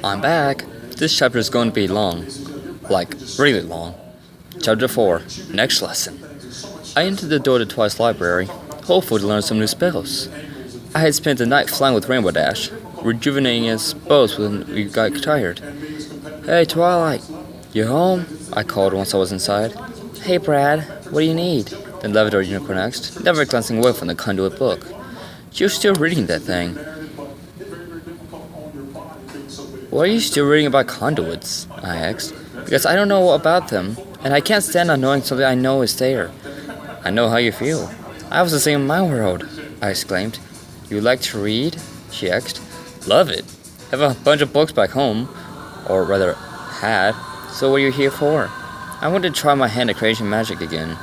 I'm back. This chapter is going to be long. Like, really long. Chapter 4, next lesson. I entered the door to Twilight's library, hopeful to learn some new spells. I had spent the night flying with Rainbow Dash, rejuvenating us both when we got tired. Hey, Twilight, you home? I called once I was inside. Hey, Brad, what do you need? The Levitor Unicorn asked, never glancing away from the conduit book. You're still reading that thing. Why are you still reading about conduits? I asked. Because I don't know about them, and I can't stand on knowing something I know is there. I know how you feel. I was the same in my world, I exclaimed. You like to read? She asked. Love it. Have a bunch of books back home, or rather, had. So what are you here for? I wanted to try my hand at creation magic again.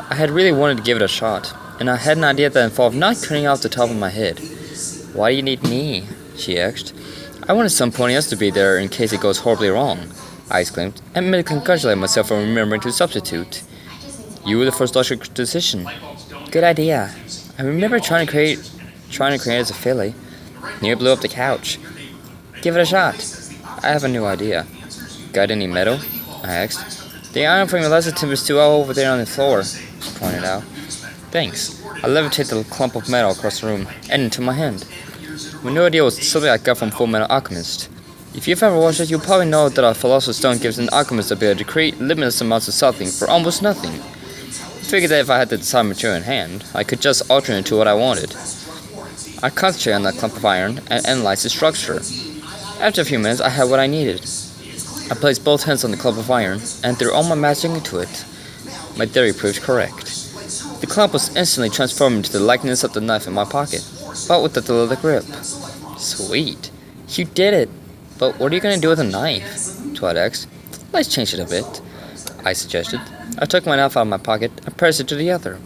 I had really wanted to give it a shot, and I had an idea that involved not cutting off the top of my head. Why do you need me? She asked. I wanted somebody else to be there in case it goes horribly wrong, I exclaimed, and made congratulate myself for remembering to substitute. You were the first logical decision. Good idea. I remember trying to create as a filly. Near blew up the couch. Give it a shot. I have a new idea. Got any metal? I asked. The iron from your lesson timber is still all over there on the floor, she pointed out. Thanks. I levitated the clump of metal across the room and into my hand. My new idea was something I got from Full Metal Alchemist. If you've ever watched it, you'll probably know that a Philosopher's Stone gives an alchemist the ability to create limitless amounts of something for almost nothing. I figured that if I had the desired material in hand, I could just alter it into what I wanted. I concentrated on that clump of iron and analyzed its structure. After a few minutes, I had what I needed. I placed both hands on the clump of iron and threw all my magic into it. My theory proved correct. The clump was instantly transformed into the likeness of the knife in my pocket, but with a delayed grip. Sweet. You did it. But what are you going to do with a knife? Twilight asked. Let's change it a bit, I suggested. I took my knife out of my pocket and pressed it to the other.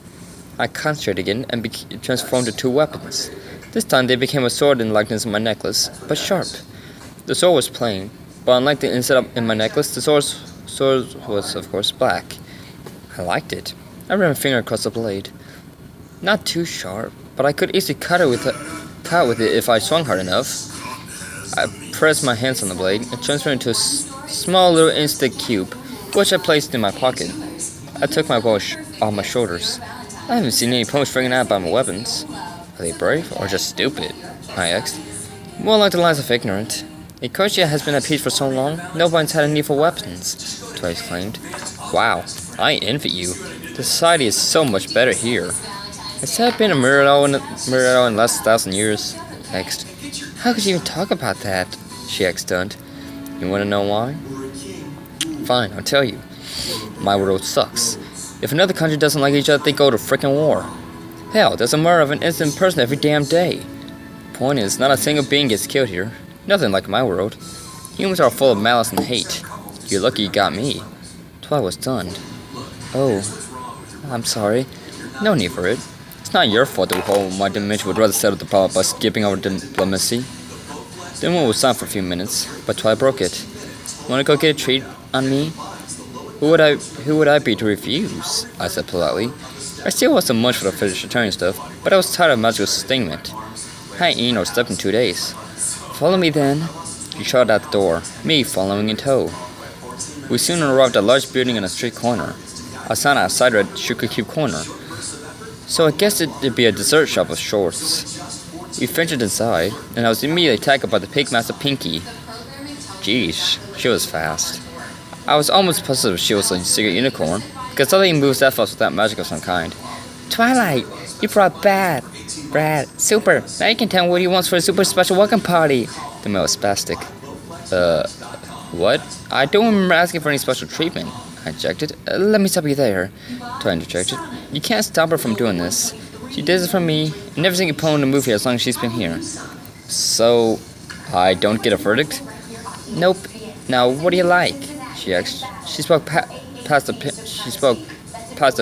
I concentrated again and transformed into two weapons. This time they became a sword in the likeness of my necklace, but sharp. The sword was plain, but unlike the inside in my necklace, the sword was, of course, black. I liked it. I ran my finger across the blade. Not too sharp, but I could easily cut with it if I swung hard enough. I pressed my hands on the blade and transferred it into a small little instant cube, which I placed in my pocket. I took my bow off my shoulders. I haven't seen any ponies freaking out about my weapons. Are they brave or just stupid? I asked. More along the lines of ignorant. Ecosia has been at peace for so long, nobody's had a need for weapons, Twilight exclaimed. Wow, I envy you. The society is so much better here. Has that been a mirror in the last 1,000 years? I asked. How could you even talk about that? She asked, stunned. You want to know why? Fine, I'll tell you. My world sucks. If another country doesn't like each other, they go to frickin' war. Hell, there's a murder of an innocent person every damn day. Point is, not a single being gets killed here. Nothing like my world. Humans are full of malice and hate. You're lucky you got me. Twilight was stunned. Oh, I'm sorry. No need for it. It's not your fault that the whole my dimension would rather settle the problem by skipping over diplomacy. The moment was silent for a few minutes, but Twilight broke it. Wanna go get a treat on me? Who would I be to refuse? I said politely. I still wasn't much for the vegetarian stuff, but I was tired of magical sustainment. I ain't eaten or slept in 2 days. Follow me then. She shot out the door, me following in tow. We soon arrived at a large building in a street corner. A sign outside read Sugar Cube Corner. So I guess it'd be a dessert shop of sorts. We ventured inside, and I was immediately attacked by the pig master Pinky. Geez, she was fast. I was almost positive she was a secret unicorn, because nothing moves that fast without magic of some kind. Twilight, you brought Brad, super. Now you can tell what he wants for a super special welcome party. The male was spastic. What? I don't remember asking for any special treatment, I objected. Let me stop you there, Twilight interjected. You can't stop her from doing this. She did this for me, and never seen a opponent move here as long as she's been here. So, I don't get a verdict? Nope. Now, what do you like? She asked. She spoke past the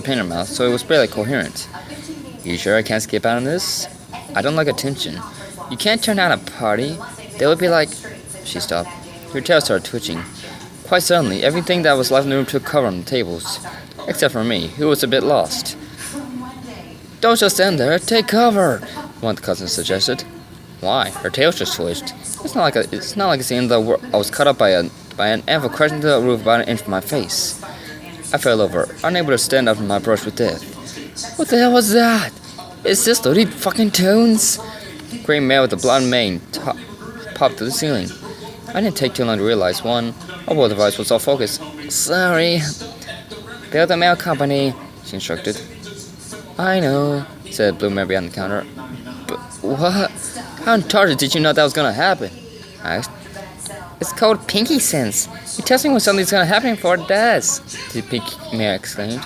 pin in her mouth, so it was barely coherent. You sure I can't skip out on this? I don't like attention. You can't turn down a party. They would be like... She stopped. Her tail started twitching. Quite suddenly, everything that was left in the room took cover on the tables. Except for me, who was a bit lost. Don't just stand there, take cover, one of the cousins suggested. Why? Her tail just twitched. It's not like it's the end of the world. I was cut up by an anvil crashing to the roof about an inch from my face. I fell over, unable to stand up from my brush with death. What the hell was that? Is this Looney fucking Tunes? Gray male with a blonde mane popped to the ceiling. I didn't take too long to realize one, our mobile device was off focus. Sorry. Build a mail company, she instructed. I know, said Blue Man behind the counter. But what? How in charge did you know that was gonna happen? I asked. It's called Pinky Sense. It tells me when something's gonna happen before it does, the Pinky Man exclaimed.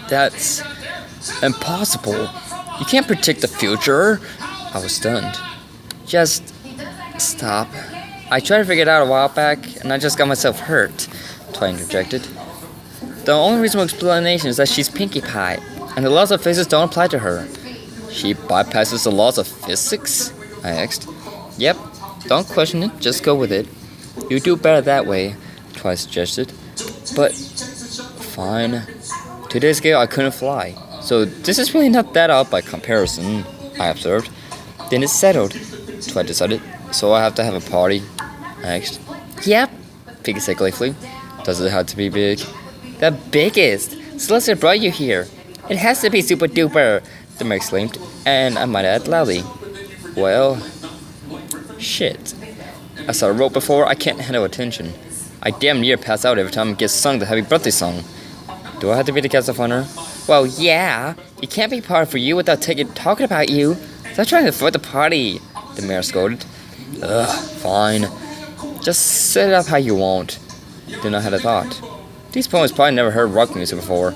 That's impossible. You can't predict the future. I was stunned. Just stop. I tried to figure it out a while back, and I just got myself hurt, Twilight interjected. The only reasonable explanation is that she's Pinkie Pie, and the laws of physics don't apply to her. She bypasses the laws of physics? I asked. Yep, don't question it, just go with it. You do better that way, Twilight suggested. But, fine. 2 days ago I couldn't fly, so this is really not that odd by comparison, I observed. Then it's settled, Twilight decided. So I have to have a party? I asked. Yep, Piggy said gleefully. Does it have to be big? The biggest! Celestia brought you here. It has to be super duper, the mayor exclaimed, and I might add loudly. Well, shit. As I wrote before, I can't handle attention. I damn near pass out every time it gets sung the happy birthday song. Do I have to be the guest of honor? Well, yeah. It can't be part for you without talking about you. Stop trying to avoid the party, the mayor scolded. Ugh, fine. Just set it up how you want. Then I had a thought. These poems probably never heard rock music before.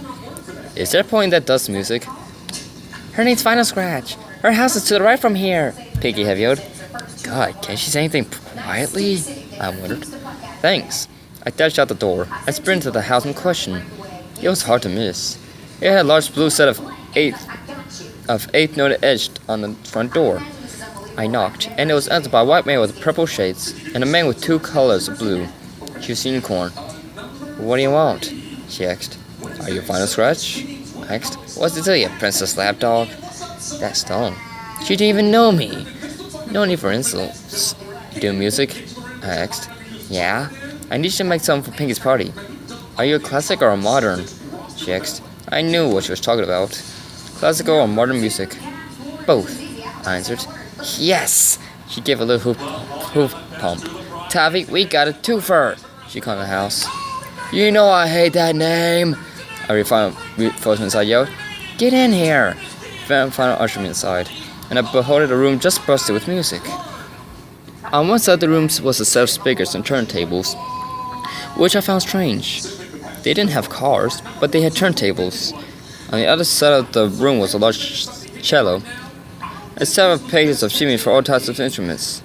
Is there a poem that does music? Her name's Final Scratch. Her house is to the right from here, Piggy heavy-eyed. God, can't she say anything quietly? I wondered. Thanks. I dashed out the door. I sprinted to the house in question. It was hard to miss. It had a large blue set of eighth note etched on the front door. I knocked, and it was answered by a white man with purple shades, and a man with 2 colors of blue. She was unicorn. What do you want? She asked. Are you Final Scratch? I asked. What's it to you, Princess Lapdog? That stone. She didn't even know me. No need for insults. You do music? I asked. Yeah. I need you to make something for Pinky's party. Are you a classic or a modern? She asked. I knew what she was talking about. Classical or modern music? Both, I answered. Yes! She gave a little hoof pump. Tavi, we got a twofer! She called the house. You know I hate that name! A refined inside yelled. Get in here! Final ushered me inside, and I beholded a room just busted with music. On one side of the room was a set of speakers and turntables, which I found strange. They didn't have cars, but they had turntables. On the other side of the room was a large cello, and several pages of sheet for all types of instruments.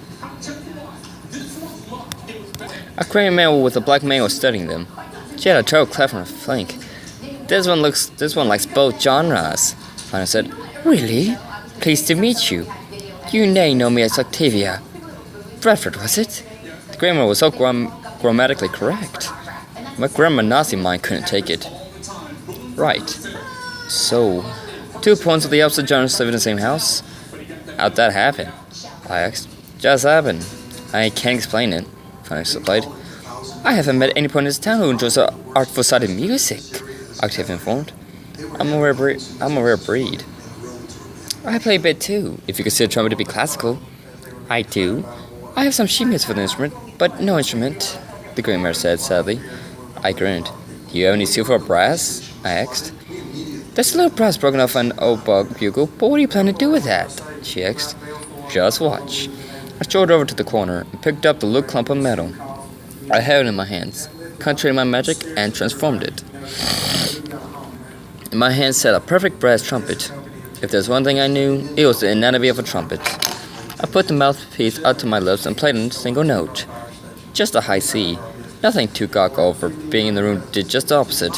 A Korean man with a black mane was studying them. She had a treble cleft on her flank. This one likes both genres, Fana said. Really? Pleased to meet you. You know me as Octavia. Bradford, was it? The grammar was so grammatically correct. My grammar Nazi mind couldn't take it. Right. So, 2 points of the opposite genres live in the same house? How'd that happen? I asked. Just happened. I can't explain it, Phoenix replied. I haven't met anyone in this town who enjoys the artful side of music, Octavia informed. I'm a rare breed. I play a bit too, if you consider trumpet to be classical. I do. I have some sheet music for the instrument, but no instrument, the Grey Mare said sadly. I grinned. Do you have any silver or brass? I asked. There's a little brass broken off an old bugle, but what do you plan to do with that? She asked. Just watch. I strolled over to the corner and picked up the little clump of metal. I held it in my hands, concentrated my magic, and transformed it. In my hand sat a perfect brass trumpet. If there's one thing I knew, it was the anatomy of a trumpet. I put the mouthpiece out to my lips and played a single note. Just a high C. Nothing too gawk over. Being in the room did just the opposite.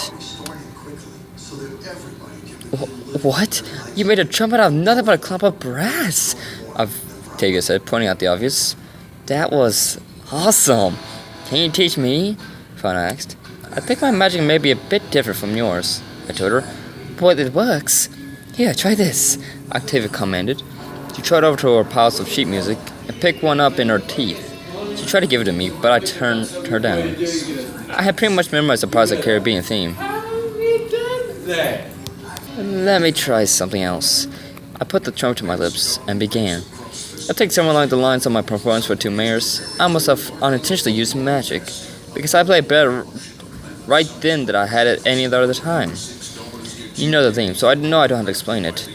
What? You made a trumpet out of nothing but a clump of brass? Octavia said, pointing out the obvious. That was awesome. Can you teach me? Fauna asked. I think my magic may be a bit different from yours, I told her. But it works. Here, try this, Octavia commanded. She trotted over to her piles of sheet music and picked one up in her teeth. She tried to give it to me, but I turned her down. I had pretty much memorized the Pirates of the Caribbean theme. Let me try something else. I put the trumpet to my lips and began. I take somewhere along the lines of my performance for two mayors. I must have unintentionally used magic, because I played better right then than I had at any other time. You know the theme, so I know I don't have to explain it.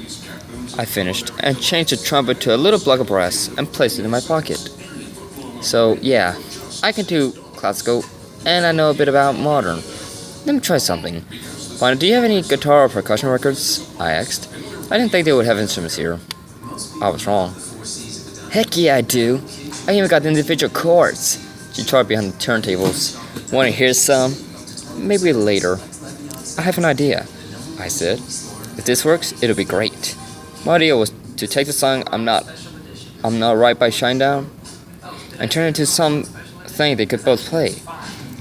I finished and changed the trumpet to a little block of brass and placed it in my pocket. So yeah, I can do classical and I know a bit about modern. Let me try something. Fine, do you have any guitar or percussion records? I asked. I didn't think they would have instruments here. I was wrong. Heck yeah, I do. I even got the individual chords. She trotted behind the turntables. Want to hear some? Maybe later. I have an idea, I said. If this works, it'll be great. My idea was to take the song I'm Not Right by Shinedown and turn it into something they could both play.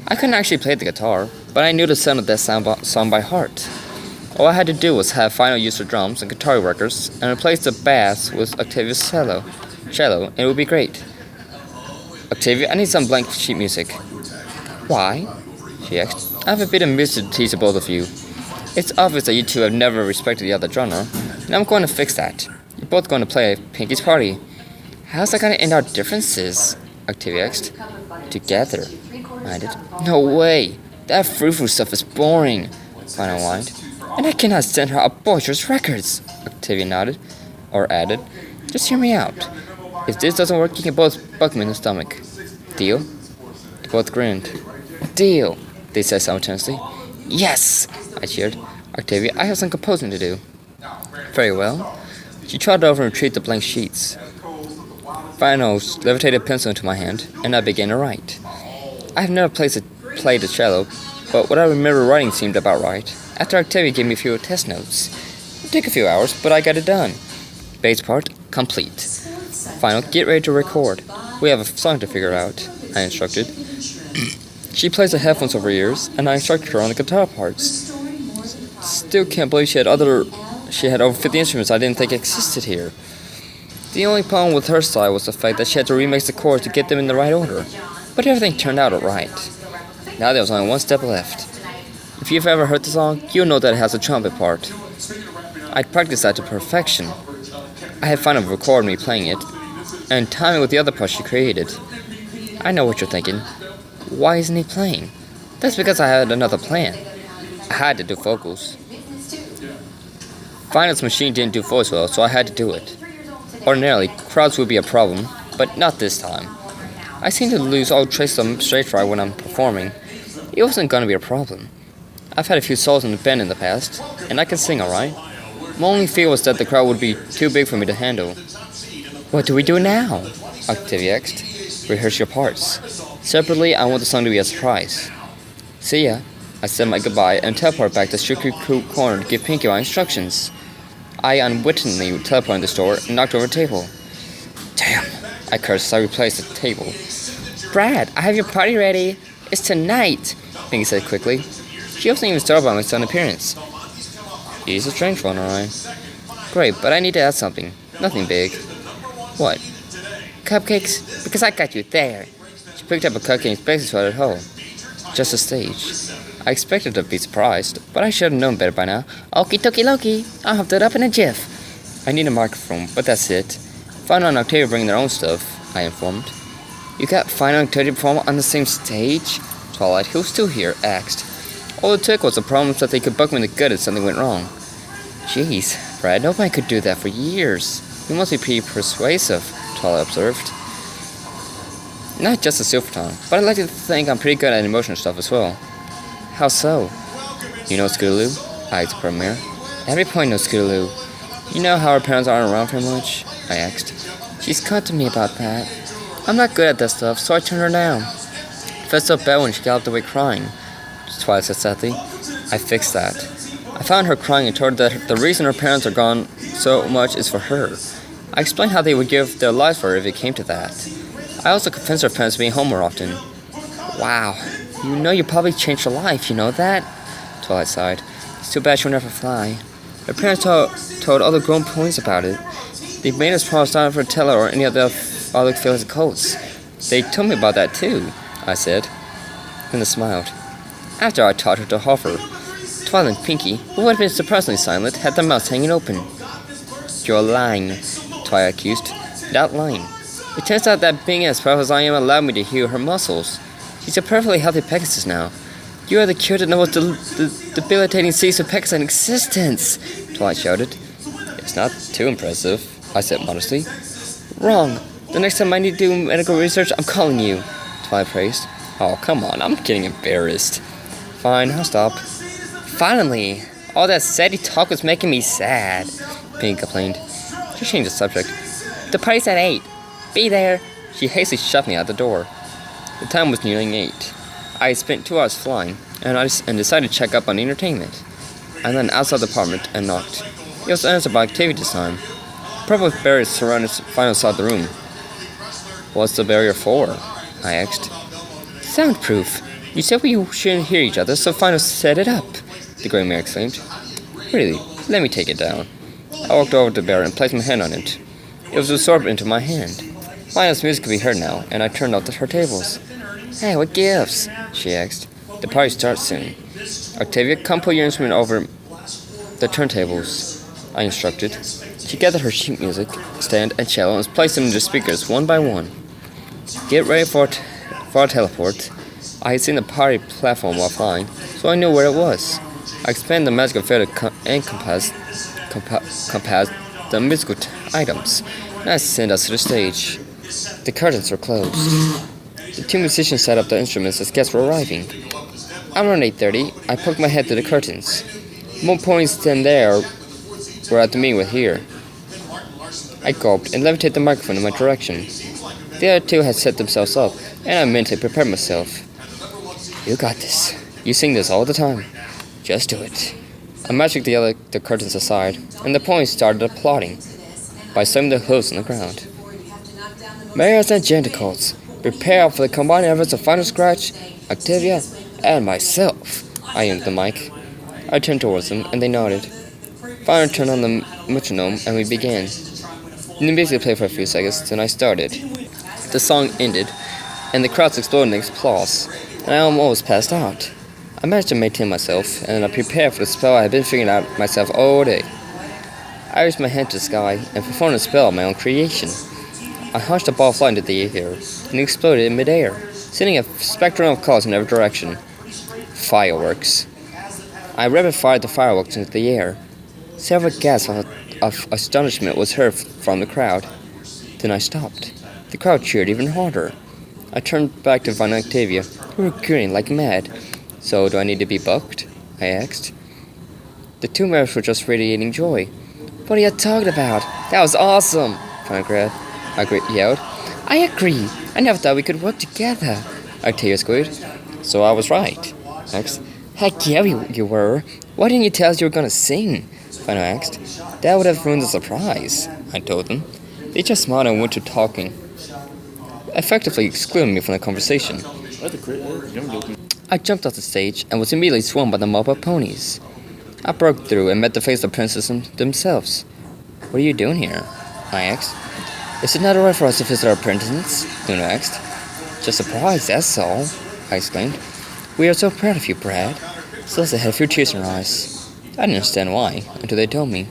I couldn't actually play the guitar, but I knew the sound of that song by heart. All I had to do was have Final use the drums and guitar workers and replace the bass with Octavia's cello, and it would be great. Octavia, I need some blank sheet music. Why? She asked. I have a bit of music to tease the both of you. It's obvious that you two have never respected the other genre, and I'm going to fix that. You're both going to play Pinky's Party. How's that going to end our differences? Octavia asked. Together, I did. No way. That frou-frou stuff is boring, Final whined. And I cannot send her out boisterous records, Octavia nodded, or added. Just hear me out. If this doesn't work, you can both bug me in the stomach. Deal? They both grinned. Deal, they said simultaneously. Yes, I cheered. Octavia, I have some composing to do. Very well. She trotted over and retrieved the blank sheets. Final levitated a pencil into my hand, and I began to write. I have never played the cello, but what I remember writing seemed about right. After Octavia gave me a few test notes. It took a few hours, but I got it done. Bass part, complete. Final, get ready to record. We have a song to figure out, I instructed. She placed the headphones over her ears, and I instructed her on the guitar parts. Still can't believe she had over 50 instruments I didn't think existed here. The only problem with her style was the fact that she had to remix the chords to get them in the right order. But everything turned out alright. Now there was only one step left. If you've ever heard the song, you'll know that it has a trumpet part. I practiced that to perfection. I had Final record me playing it, and time it with the other parts she created. I know what you're thinking. Why isn't he playing? That's because I had another plan. I had to do vocals. Final's machine didn't do voice well, so I had to do it. Ordinarily, crowds would be a problem, but not this time. I seem to lose all trace of stage fright when I'm performing. It wasn't gonna be a problem. I've had a few solos in the band in the past, and I can sing alright. My only fear was that the crowd would be too big for me to handle. What do we do now? Octavia asked. Rehearse your parts. Separately, I want the song to be a surprise. See ya. I said my goodbye and teleported back to Strictly Crew Corner to give Pinky my instructions. I unwittingly teleported in the store and knocked over a table. Damn, I cursed as I replaced the table. Brad, I have your party ready. It's tonight, Pinky said quickly. She wasn't even startled by my sudden appearance. He's a strange one, alright. Great, but I need to add something. Nothing big. What? Cupcakes? Because I got you there. She picked up a cupcake and basically started at home. Just a stage. I expected to be surprised, but I should have known better by now. Okie dokie Loki, I'll have that up in a jiff. I need a microphone, but that's it. Final and Octavia bring their own stuff, I informed. You got Final and Octavia perform on the same stage? Twilight, who's still here, asked. All it took was the problem that they could bug me in the gut if something went wrong. Jeez, Brad, nobody could do that for years. You must be pretty persuasive, Twilight observed. Not just a silver tongue, but I like to think I'm pretty good at emotional stuff as well. How so? You know Scootaloo? I asked Premier. Every point knows Scootaloo. You know how her parents aren't around very much? I asked. She's cut to me about that. I'm not good at that stuff, so I turned her down. I felt so bad when she galloped away crying, Twilight said sadly. I fixed that. I found her crying and told her that the reason her parents are gone so much is for her. I explained how they would give their lives for her if it came to that. I also convinced her parents to be home more often. Wow, you know you probably changed her life, you know that? Twilight sighed. It's too bad she'll never fly. Her parents told other grown boys about it. They made us promise not to tell her or any of the other feelings codes. They told me about that too, I said, and I smiled. After I taught her to hover, Twilight and Pinky, who had been surprisingly silent, had their mouths hanging open. You're lying, Twilight accused. Without lying. It turns out that being as powerful as I am allowed me to heal her muscles. She's a perfectly healthy Pegasus now. You are the cure to the most debilitating disease of Pegasus in existence, Twilight shouted. It's not too impressive, I said modestly. Wrong. The next time I need to do medical research, I'm calling you, Twilight praised. Oh, come on, I'm getting embarrassed. Fine, I'll stop. Finally! All that saddy talk was making me sad, Pink complained. She changed the subject. The party's at 8. Be there! She hastily shoved me out the door. The time was nearing 8. I had spent 2 hours flying, and decided to check up on the entertainment. I went outside the apartment and knocked. It was answered by Octavia this time. Purple barriers surrounded the final side of the room. What's the barrier for? I asked. Soundproof. You said we shouldn't hear each other, so Final set it up, the Grey Mare exclaimed. Really? Let me take it down. I walked over to the barrier and placed my hand on it. It was absorbed into my hand. Final's music could be heard now, and I turned off her tables. Hey, what gives? She asked. The party starts soon. Octavia, come put your instrument over the turntables, I instructed. She gathered her sheet music stand and cello and placed them in the speakers one by one. Get ready for a teleport. I had seen the party platform while flying, so I knew where it was. I expanded the magical field to encompass the musical items, and I sent us to the stage. The curtains were closed. The 2 musicians set up the instruments as guests were arriving. Around 8:30, I poked my head through the curtains. More points than there were at the meeting with here. I gulped and levitated the microphone in my direction. The other 2 had set themselves up, and I mentally prepared myself. You got this. You sing this all the time. Just do it. I magicked the curtains aside, and the ponies started applauding by slamming their hooves on the ground. Mayors and Genticles, prepare for the combined efforts of Final Scratch, Octavia, and myself. I aimed the mic. I turned towards them, and they nodded. Final turned on the metronome, and we began. The music played for a few seconds, then I started. The song ended, and the crowds exploded in applause, and I almost passed out. I managed to maintain myself, and I prepared for the spell I had been figuring out myself all day. I raised my hand to the sky and performed a spell of my own creation. I hunched a ball of light into the air, and it exploded in midair, sending a spectrum of colors in every direction. Fireworks. I rapid-fired the fireworks into the air. Several gasps of astonishment was heard from the crowd. Then I stopped. The crowd cheered even harder. I turned back to Vine and Octavia, who were grinning like mad. So, do I need to be bucked? I asked. The 2 mares were just radiating joy. What are you talking about? That was awesome! Vine yelled. I agree. I never thought we could work together. Octavia squealed. So I was right. Asked. Heck yeah, you were. Why didn't you tell us you were gonna sing? Vine asked. That would have ruined the surprise, I told them. They just smiled and went to talking, effectively excluding me from the conversation. I jumped off the stage and was immediately swarmed by the mob of ponies. I broke through and met the face of the princesses themselves. What are you doing here? I asked. Is it not alright for us to visit our princess? Luna asked. Just surprised, that's all, I exclaimed. We are so proud of you, Brad. Celeste had a few tears in her eyes. I didn't understand why, until they told me.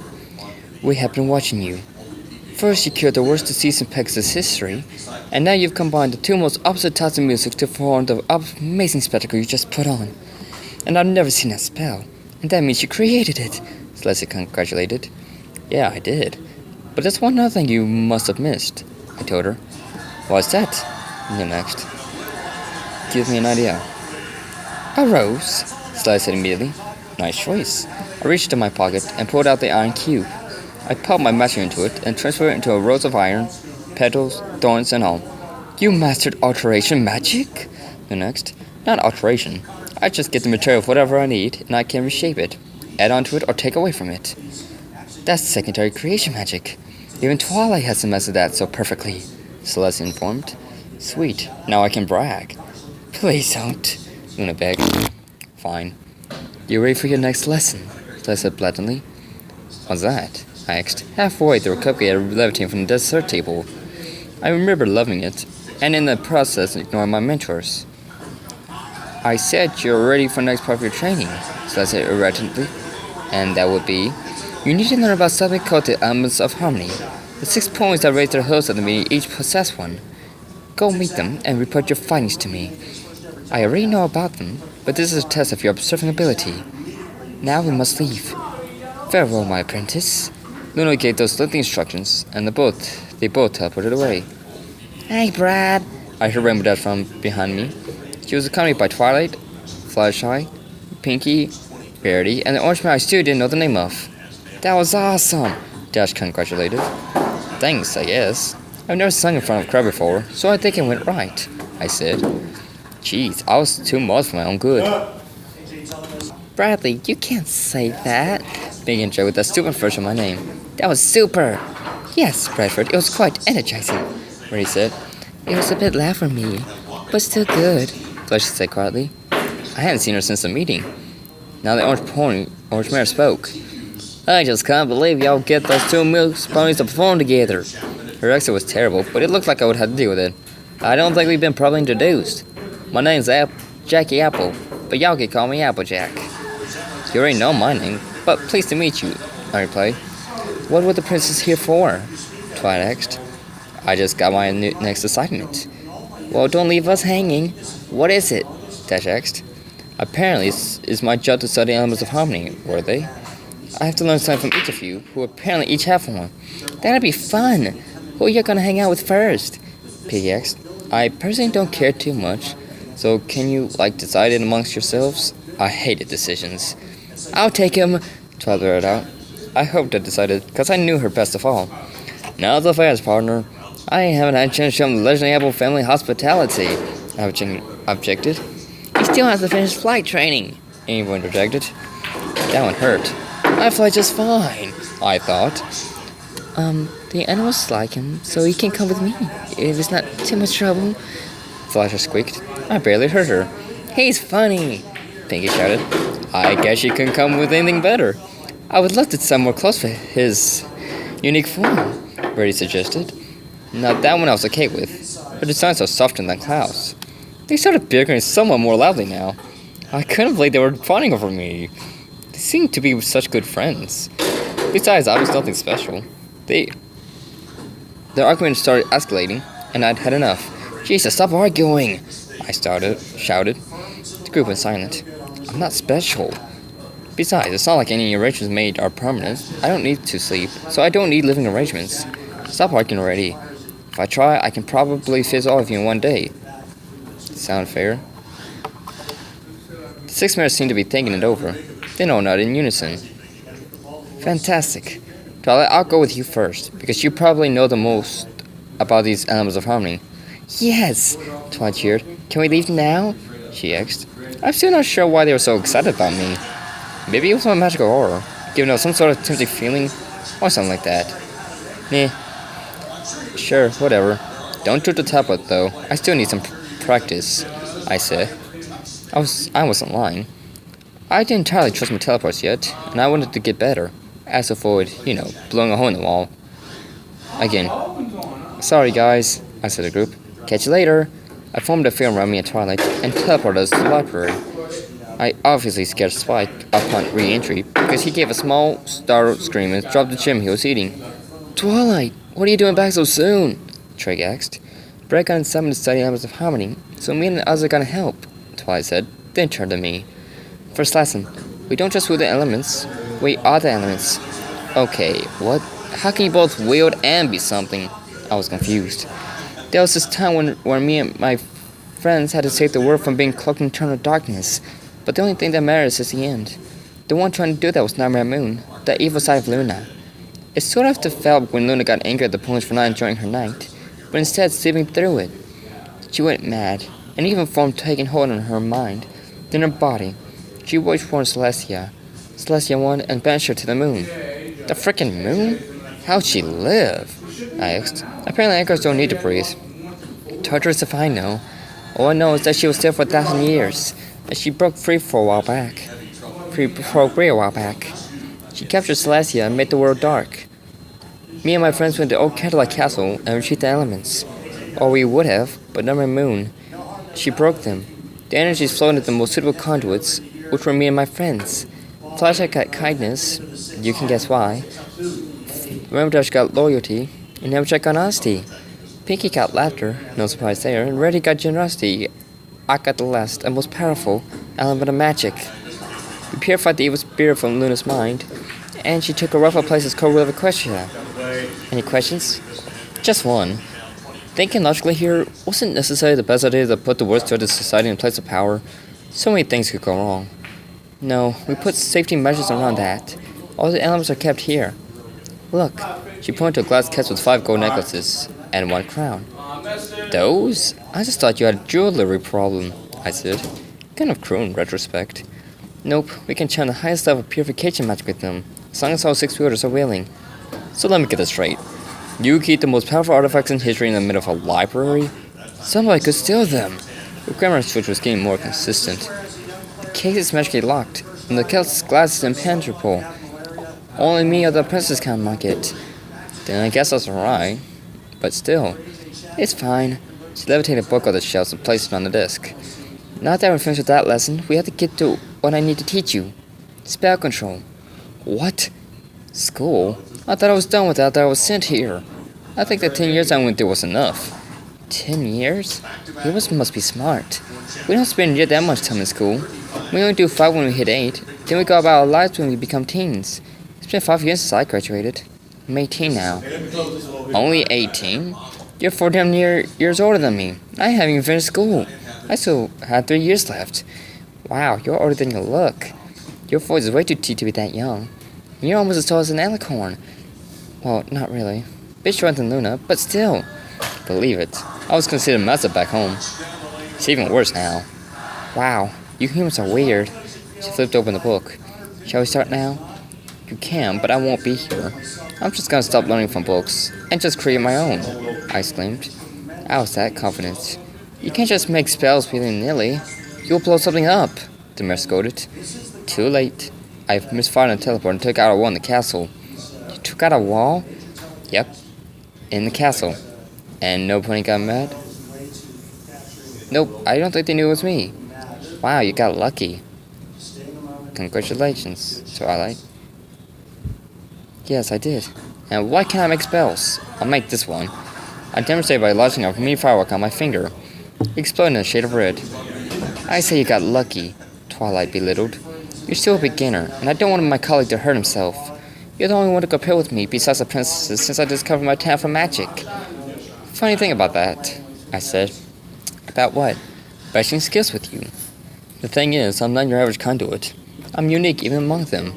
We have been watching you. First you cured the worst disease in Pegasus history, and now you've combined the 2 most opposite types of music to form the amazing spectacle you just put on. And I've never seen that spell, and that means you created it, Celeste congratulated. Yeah, I did. But there's one other thing you must have missed, I told her. What's that? Luna asked. Give me an idea. A rose, Celeste said immediately. Nice choice. I reached into my pocket and pulled out the iron cube. I popped my magic into it and transferred it into a rose of iron, petals, thorns, and all. You mastered alteration magic? The next. Not alteration. I just get the material of whatever I need, and I can reshape it, add on to it, or take away from it. That's secondary creation magic. Even Twilight hasn't mastered that so perfectly, Celeste informed. Sweet. Now I can brag. Please don't, Luna begged. Fine. You ready for your next lesson? Celeste said blatantly. What's that? I asked, halfway through a cupcake levitating from the dessert table. I remember loving it, and in the process ignoring my mentors. I said you're ready for the next part of your training, so I said irritably, and that would be, you need to learn about something called the elements of harmony. The 6 points that raised their hosts at the meeting each possess one. Go meet them and report your findings to me. I already know about them, but this is a test of your observing ability. Now we must leave. Farewell, my apprentice. Luna gave those lengthy instructions, and they both teleported away. Hey, Brad, I heard Rainbow Dash from behind me. She was accompanied by Twilight, Flashlight, Pinky, Rarity, and the orange man I still didn't know the name of. That was awesome, Dash congratulated. Thanks, I guess. I've never sung in front of a crowd before, so I think it went right, I said. Jeez, I was too much for my own good. Bradley, you can't say that, Pinky joked with that stupid version of my name. That was super. Yes, Bradford, it was quite energizing, Rarity said. It was a bit loud for me, but still good, Flash said quietly. I hadn't seen her since the meeting. Now the orange mare spoke. I just can't believe y'all get those two milk ponies to perform together. Her accent was terrible, but it looked like I would have to deal with it. I don't think we've been properly introduced. My name's Jackie Apple, but y'all can call me Applejack. You already know my name, but pleased to meet you, I replied. What were the princess here for? Twilight asked. I just got my next assignment. Well, don't leave us hanging. What is it? Dash asked. Apparently, it's my job to study elements of harmony, were they? I have to learn something from each of you, who apparently each have one. That'd be fun. Who are you gonna hang out with first? Piggy asked. I personally don't care too much, so can you, decide it amongst yourselves? I hated decisions. I'll take him, Twilight blurted out. I hoped I decided, because I knew her best of all. Not so fast, partner. I haven't had a chance to show him the legendary Apple family hospitality, I objected. He still has to finish flight training, Amy interjected. That one hurt. I fly just fine, I thought. The animals like him, so he can come with me, if it's not too much trouble, Flasher squeaked. I barely heard her. He's funny, Pinky shouted. I guess you couldn't come with anything better. I would love to stand more close to his unique form, Brady suggested. Now that one I was okay with. Her designs are softer than clouds. They started bickering somewhat more loudly now. I couldn't believe they were fawning over me. They seemed to be such good friends. Besides, I was nothing special. Their argument started escalating, and I'd had enough. Jesus, stop arguing! I shouted. The group went silent. I'm not special. Besides, it's not like any arrangements made are permanent. I don't need to sleep, so I don't need living arrangements. Stop arguing already. If I try, I can probably fizz all of you in one day. Sound fair? The 6 members seemed to be thinking it over. They all nodded in unison. Fantastic. Twilight, I'll go with you first, because you probably know the most about these elements of harmony. Yes, Twilight cheered. Can we leave now? She asked. I'm still not sure why they were so excited about me. Maybe it was my magical aura, giving out some sort of tempting feeling, or something like that. Meh. Sure, whatever. Don't shoot the tablet, though. I still need some practice, I said. I wasn't lying. I didn't entirely trust my teleports yet, and I wanted to get better, as to avoid, blowing a hole in the wall. Again. Sorry, guys, I said to the group. Catch you later. I formed a film around me at Twilight and teleported us to the library. I obviously scared Spike upon re-entry because he gave a small, startled scream and dropped the gem he was eating. Twilight, what are you doing back so soon? Trig asked. Brett got summoned to study elements of harmony, so me and the others are gonna help, Twilight said, then turned to me. First lesson, we don't just wield the elements, we are the elements. Okay, what? How can you both wield and be something? I was confused. There was this time when me and my friends had to save the world from being cloaked in eternal darkness, but the only thing that matters is the end. The one trying to do that was Nightmare Moon, the evil side of Luna. It sort of developed when Luna got angry at the ponies for not enjoying her night, but instead sleeping through it. She went mad, and even formed taking hold on her mind, then her body. She wished for Celestia. Celestia won and banished her to the moon. The frickin' moon? How'd she live? I asked. Apparently anchors don't need to breathe. Torturous if I know. All I know is that she was there for 1,000 years, and she broke free for a while back. She captured Celestia and made the world dark. Me and my friends went to Old Cadillac Castle and retrieved the elements. Or we would have, but not my moon. She broke them. The energies flowed into the most suitable conduits, which were me and my friends. Flashlight got kindness, you can guess why. Rainbow got loyalty, and Nevercheck got honesty. Pinky got laughter, no surprise there, and Reddy got generosity. I got the last and most powerful element of magic. We purified the evil spirit from Luna's mind, and she took her rightful place as co-ruler of Equestria. Any questions? Just one. Thinking logically here, wasn't necessarily the best idea to put the worst toward the society in place of power? So many things could go wrong. No, we put safety measures around that. All the elements are kept here. Look, she pointed to a glass case with 5 gold necklaces and 1 crown. Those? I just thought you had a jewelry problem, I said. Kind of cruel in retrospect. Nope, we can channel the highest level of purification magic with them, as long as all 6 wielders are willing. So let me get this straight. You keep the most powerful artifacts in history in the middle of a library? Somebody could steal them. The grammar switch was getting more consistent. The case is magically locked, and the glass is impenetrable. Only me or the princess can unlock it. Then I guess that's alright. But still, it's fine. She levitated a book off the shelves and placed it on the desk. Now that we're finished with that lesson, we have to get to what I need to teach you. Spell control. What? School? I thought I was done with that, I was sent here. I think the 10 years I went through was enough. 10 years? You must be smart. We don't spend near that much time in school. We only do 5 when we hit 8. Then we go about our lives when we become teens. It's been 5 years since I graduated. I'm 18 now. Only 18? You're 4 damn near years older than me. I haven't even finished school. I still had 3 years left. Wow, you're older than you look. Your voice is way too deep to be that young. You're almost as tall as an alicorn. Well, not really. Bit shorter than Luna, but still. Believe it. I was considered massive back home. It's even worse now. Wow, you humans are weird. She flipped open the book. Shall we start now? You can, but I won't be here. I'm just gonna stop learning from books and just create my own, I exclaimed. I was that confident. You can't just make spells willy-nilly. You'll blow something up, the mayor scolded. Too late. I misfired on the teleport and took out a wall in the castle. You took out a wall? Yep. In the castle. And nobody got mad? Nope, I don't think they knew it was me. Wow, you got lucky. Congratulations, Twilight. Yes, I did. And why can't I make spells? I'll make this one. I demonstrated by launching a mini firework on my finger. It exploded in a shade of red. I say you got lucky, Twilight belittled. You're still a beginner, and I don't want my colleague to hurt himself. You're the only one to compare with me besides the princesses since I discovered my talent for magic. Funny thing about that, I said. About what? Matching skills with you. The thing is, I'm not your average conduit. I'm unique even among them.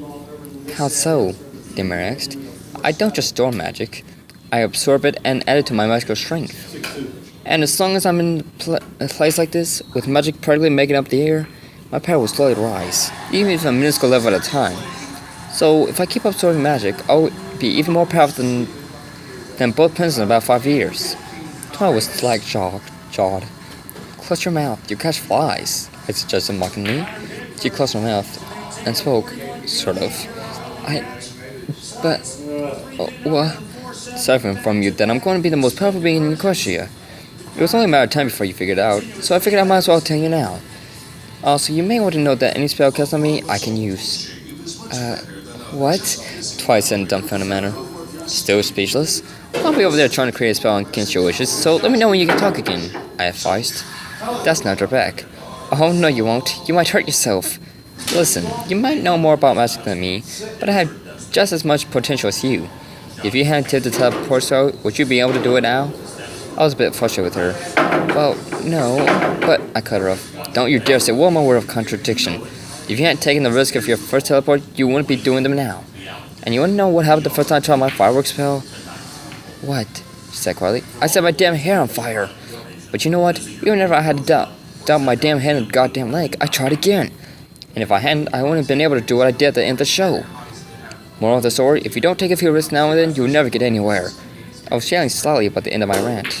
How so? Dimmer asked. I don't just store magic. I absorb it and add it to my magical strength. And as long as I'm in a place like this, with magic practically making up the air, my power will slowly rise, even if a minuscule level at a time. So if I keep absorbing magic, I'll be even more powerful than both princes in about 5 years. Twilight was slack-jawed. Close your mouth, you catch flies, I suggested mockingly. She closed her mouth and spoke, sort of. What? Suffering from you that I'm going to be the most powerful being in Equestria. It was only a matter of time before you figured out, so I figured I might as well tell you now. Also, you may want to know that any spell cast on me, I can use. What? Twilight said in a dumbfounded manner. Still speechless? I'll be over there trying to create a spell against your wishes, so let me know when you can talk again, I advised. That's not her back. Oh, no you won't. You might hurt yourself. Listen, you might know more about magic than me, but I have just as much potential as you. If you hadn't tipped the teleport spell, would you be able to do it now? I was a bit frustrated with her. Well, no, but I cut her off. Don't you dare say one more word of contradiction. If you hadn't taken the risk of your first teleport, you wouldn't be doing them now. And you want to know what happened the first time I tried my fireworks spell? What? She said quietly. I set my damn hair on fire. But you know what? Even whenever I had to dump my damn head and goddamn leg, I tried again. And if I hadn't, I wouldn't have been able to do what I did at the end of the show. Moral of the story, if you don't take a few risks now and then, you'll never get anywhere. I was yelling slightly about the end of my rant.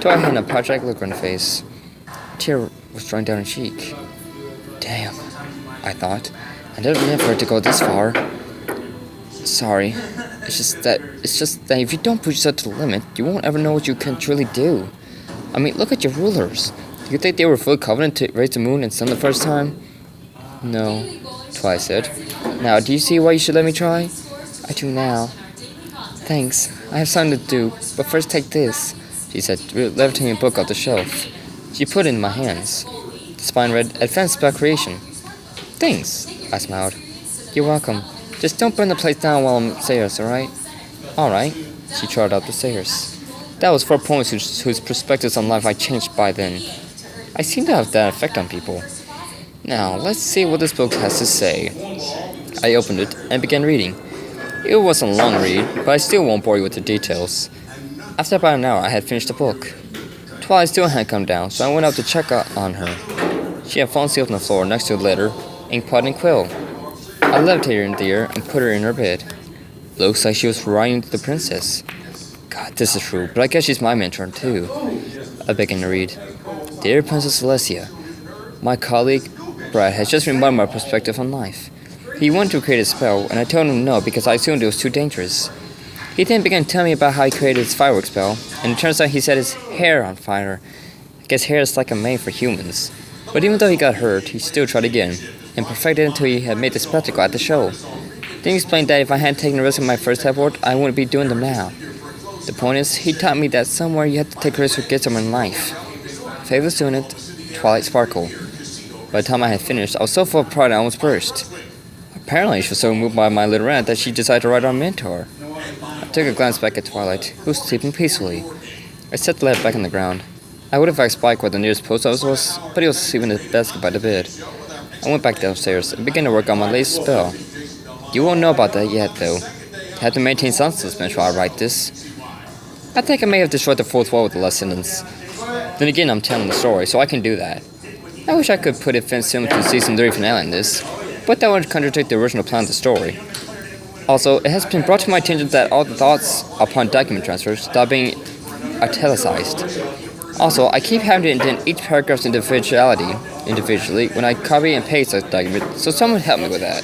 Twilight had a pathetic look on her face. A tear was running down her cheek. Damn, I thought. I didn't mean for it to go this far. Sorry. It's just that if you don't push yourself to the limit, you won't ever know what you can truly do. I mean, look at your rulers. Do you think they were fully confident to raise the moon and sun the first time? No, Twilight said. Now, do you see why you should let me try? I do now. Thanks. I have something to do, but first take this, she said, levitating a book off the shelf. She put it in my hands. The spine read, Advanced Spell Creation. Thanks, I smiled. You're welcome. Just don't burn the place down while I'm stairs, alright? Alright, she trotted up the stairs. That was 4 points whose perspectives on life I changed by then. I seem to have that effect on people. Now, let's see what this book has to say. I opened it and began reading. It wasn't a long read, but I still won't bore you with the details. After about an hour, I had finished the book. Twilight still hadn't come down, so I went out to check on her. She had fallen asleep on the floor next to a letter, inkpot and quill. I levitated her in the air and put her in her bed. Looks like she was writing to the princess. God, this is true, but I guess she's my mentor too. I began to read. Dear Princess Celestia, my colleague, Brad, has just reminded my perspective on life. He wanted to create a spell, and I told him no because I assumed it was too dangerous. He then began telling me about how he created his fireworks spell, and it turns out he set his hair on fire. I guess hair is like a mane for humans. But even though he got hurt, he still tried again, and perfected it until he had made the spectacle at the show. Then he explained that if I hadn't taken the risk in my first teleport, I wouldn't be doing them now. The point is, he taught me that somewhere you have to take risks to get somewhere in life. Favorite student, Twilight Sparkle. By the time I had finished, I was so full of pride I almost burst. Apparently, she was so moved by my little rant that she decided to write on Mentor. I took a glance back at Twilight, who was sleeping peacefully. I set the letter back on the ground. I would have asked Spike where the nearest post office was, but he was asleep in his basket by the bed. I went back downstairs and began to work on my latest spell. You won't know about that yet, though. I have to maintain some suspense while I write this. I think I may have destroyed the fourth wall with the last sentence. Then again, I'm telling the story, so I can do that. I wish I could put it similar to the season 3 finale in this, but that would contradict the original plan of the story. Also, it has been brought to my attention that all the thoughts upon document transfers stop being italicized. Also, I keep having to indent each paragraph's individually when I copy and paste a document, so someone help me with that.